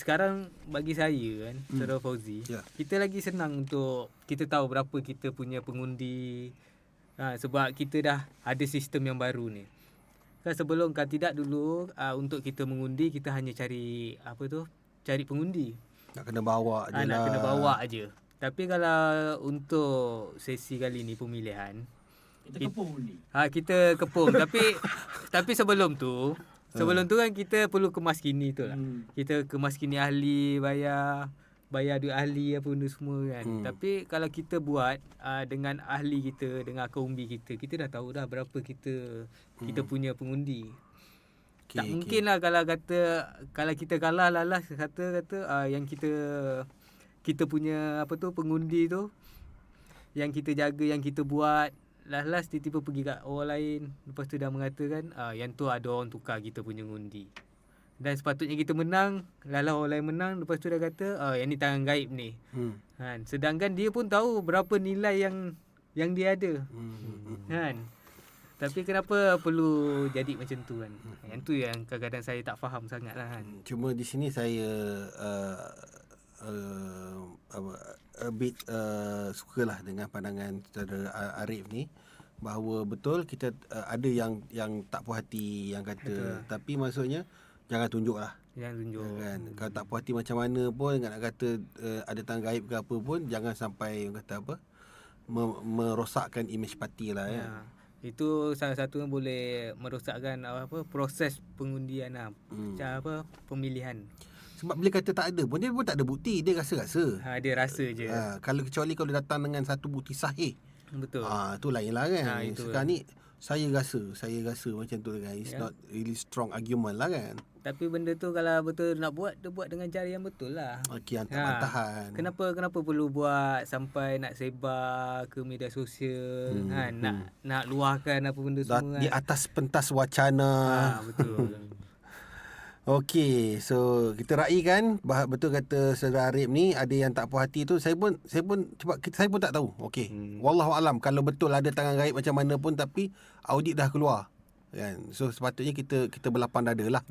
Sekarang bagi saya kan, Saudara Fauzi, kita lagi senang untuk kita tahu berapa kita punya pengundi. Sebab kita dah ada sistem yang baru ni. Kan sebelum kan tidak dulu untuk kita mengundi kita hanya cari cari pengundi. Nak kena bawa je lah. Nak kena bawa aje. Tapi kalau untuk sesi kali ni pemilihan, kita kepung undi. Kita kepung tapi sebelum tu kan kita perlu kemaskini tu lah. Kita kemaskini ahli, bayar duit ahli apa benda semua kan. Tapi kalau kita buat dengan ahli kita, dengan akar umbi kita dah tahu dah berapa kita punya pengundi. Tak mungkin lah kalau kita kalah lalas kata yang kita punya pengundi tu yang kita jaga, yang kita buat, last tiba-tiba pergi kat orang lain, lepas tu dah mengatakan yang tu ada orang tukar kita punya ngundi. Dan sepatutnya kita menang, lalu orang lain menang, lepas tu dah kata yang ni tangan gaib ni. Kan, sedangkan dia pun tahu berapa nilai yang dia ada. Kan. Tapi kenapa perlu jadi macam tu kan? Yang tu yang kadang-kadang saya tak faham sangat lah kan. Cuma di sini saya a bit sukalah dengan pandangan saudara Arif ni, bahawa betul kita ada yang tak puas hati yang kata, tapi maksudnya jangan tunjuk lah. Jangan tunjuk kan. Kalau tak puas hati macam mana pun, nak kata ada tangan gaib ke apa pun, jangan sampai kata merosakkan imej parti lah ya. Itu salah satu yang boleh merosakkan proses pengundian macam pemilihan. Sebab bila kata tak ada pun, dia pun tak ada bukti, dia rasa-rasa. Dia rasa je. Kecuali kalau datang dengan satu bukti sahih. Betul. Tu lain lah kan. Itu sekarang ni saya rasa macam tu kan. It's not really strong argument lah kan. Tapi benda tu kalau betul nak buat, dia buat dengan cara yang betul lah. Okey, hantar bantahan. Kenapa perlu buat sampai nak sebar ke media sosial kan, nak luahkan apa benda semua di atas pentas wacana. Betul. Okey, so kita raikan betul kata Saudara Arif ni, ada yang tak puas hati tu. Saya pun sebab saya pun tak tahu. Okey. Wallahu alam kalau betul ada tangan gaib macam mana pun, tapi audit dah keluar kan. So sepatutnya kita berlapang dada lah.